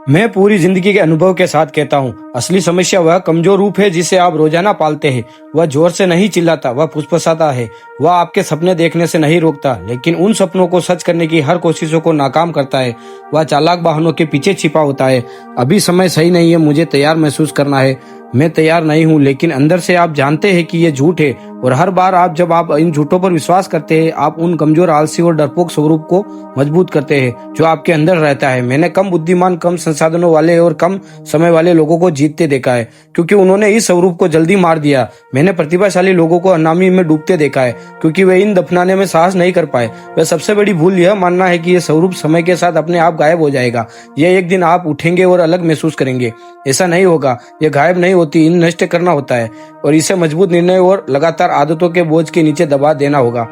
मैं पूरी जिंदगी के अनुभव के साथ कहता हूँ, असली समस्या वह कमजोर रूप है जिसे आप रोजाना पालते हैं। वह जोर से नहीं चिल्लाता, वह फुसफुसाता है। वह आपके सपने देखने से नहीं रोकता, लेकिन उन सपनों को सच करने की हर कोशिशों को नाकाम करता है। वह चालाक बहानों के पीछे छिपा होता है। अभी समय सही नहीं है, मुझे तैयार महसूस करना है। मैं तैयार नहीं हूँ, लेकिन अंदर से आप जानते हैं कि ये झूठ है। और हर बार जब आप इन झूठों पर विश्वास करते हैं, आप उन कमजोर, आलसी और डरपोक स्वरूप को मजबूत करते हैं जो आपके अंदर रहता है। मैंने कम बुद्धिमान, कम संसाधनों वाले और कम समय वाले लोगों को जीतते देखा है, क्योंकि उन्होंने इस स्वरूप को जल्दी मार दिया। मैंने प्रतिभाशाली लोगों को अनामी में डूबते देखा है, क्योंकि वे इन दफनाने में साहस नहीं कर पाए। वह सबसे बड़ी भूल यह मानना है कि यह स्वरूप समय के साथ अपने आप गायब हो जाएगा। यह एक दिन आप उठेंगे और अलग महसूस करेंगे। ऐसा नहीं होगा। यह गायब नहीं होती, इन नष्ट करना होता है, और इसे मजबूत निर्णय और लगातार आदतों के बोझ के नीचे दबा देना होगा।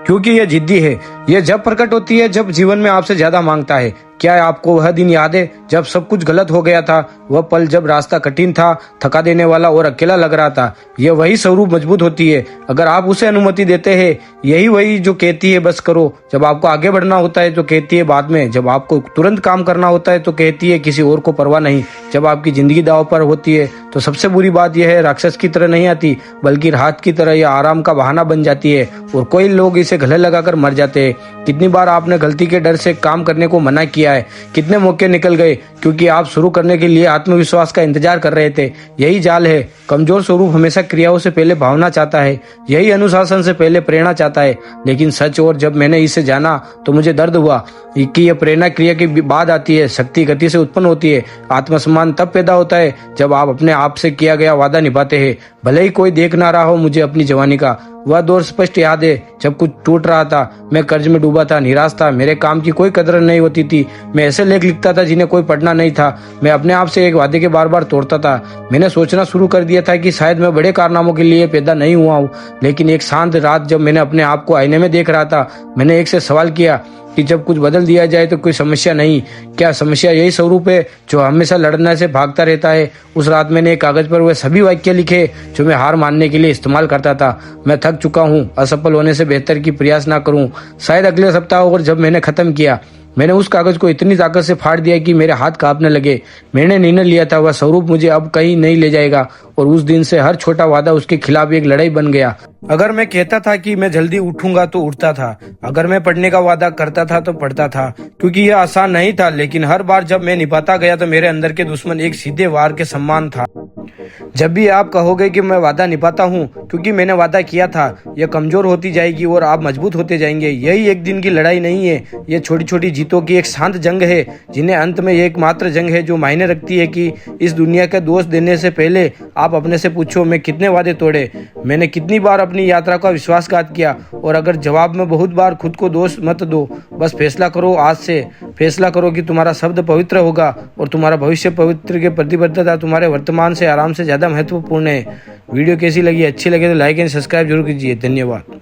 क्योंकि यह जिद्दी है। यह जब प्रकट होती है जब जीवन में आपसे ज्यादा मांगता है। क्या आपको वह दिन याद है जब सब कुछ गलत हो गया था? वह पल जब रास्ता कठिन था, थका देने वाला और अकेला लग रहा था। यह वही स्वरूप मजबूत होती है अगर आप उसे अनुमति देते हैं। यही वही जो कहती है बस करो। जब आपको आगे बढ़ना होता है तो कहती है बाद में। जब आपको तुरंत काम करना होता है तो कहती है किसी और को परवाह नहीं। जब आपकी जिंदगी दांव पर होती है तो सबसे बुरी बात यह है, राक्षस की तरह नहीं आती, बल्कि राहत की तरह या आराम का बहाना बन जाती है। और कोई लोग इसे गले लगाकर मर जाते हैं। कितनी बार आपने गलती के डर से काम करने को मना किया है? कितने मौके निकल गए क्योंकि आप शुरू करने के लिए आत्मविश्वास का इंतजार कर रहे थे। यही जाल है। कमजोर स्वरूप हमेशा क्रियाओं से पहले भावना चाहता है। यही अनुशासन से पहले प्रेरणा चाहता है। लेकिन सच और जब मैंने इसे जाना तो मुझे दर्द हुआ कि यह प्रेरणा क्रिया के बाद आती है। शक्ति गति से उत्पन्न होती है। आत्मसम्मान तब पैदा होता है जब आप अपने आप से किया गया वादा निभाते हैं, भले ही कोई देख ना रहा हो। मुझे अपनी जवानी का वह दौर स्पष्ट याद है जब कुछ टूट रहा था। मैं कर्ज में डूबा था, निराश था, मेरे काम की कोई कदर नहीं होती थी। मैं ऐसे लेख लिखता था जिन्हें कोई पढ़ना नहीं था। मैं अपने आप से एक वादे के बार बार तोड़ता था। मैंने सोचना शुरू कर दिया था कि शायद मैं बड़े कारनामों के लिए पैदा नहीं हुआ हूँ। लेकिन एक शांत रात जब मैंने अपने आप को आईने में देख रहा था, मैंने एक से सवाल किया कि जब कुछ बदल दिया जाए तो कोई समस्या नहीं, क्या समस्या यही स्वरूप है जो हमेशा लड़ने से भागता रहता है? उस रात मैंने एक कागज पर वह सभी वाक्य लिखे जो मैं हार मानने के लिए इस्तेमाल करता था। मैं थक चुका हूँ, असफल होने से बेहतर कि प्रयास ना करूँ। शायद अगले सप्ताह और जब मैंने खत्म किया, मैंने उस कागज को इतनी ताकत से फाड़ दिया कि मेरे हाथ कांपने लगे। मैंने निर्णय लिया था वह स्वरूप मुझे अब कहीं नहीं ले जाएगा, और उस दिन से हर छोटा वादा उसके खिलाफ एक लड़ाई बन गया। अगर मैं कहता था कि मैं जल्दी उठूंगा तो उठता था। अगर मैं पढ़ने का वादा करता था तो पढ़ता था, क्योंकि यह आसान नहीं था। लेकिन हर बार जब मैं निभाता गया तो मेरे अंदर के दुश्मन एक सीधे वार के समान था। जब भी आप कहोगे कि मैं वादा निभाता हूँ क्योंकि मैंने वादा किया था, यह कमजोर होती जाएगी और आप मजबूत होते जाएंगे। यही एक दिन की लड़ाई नहीं है, यह छोटी छोटी जीतों की एक शांत जंग है, जिन्हें अंत में एकमात्र जंग है जो मायने रखती है। कि इस दुनिया का दोष देने से पहले आप अपने से पूछो, मैं कितने वादे तोड़े, मैंने कितनी बार अपनी यात्रा का विश्वासघात किया? और अगर जवाब में बहुत बार खुद को दोष मत दो। बस फैसला करो, आज से फैसला करो कि तुम्हारा शब्द पवित्र होगा और तुम्हारा भविष्य पवित्र के प्रतिबद्धता तुम्हारे वर्तमान से आराम से ज्यादा महत्वपूर्ण है। वीडियो कैसी लगी? अच्छी लगे तो लाइक एंड सब्सक्राइब जरूर कीजिए। धन्यवाद।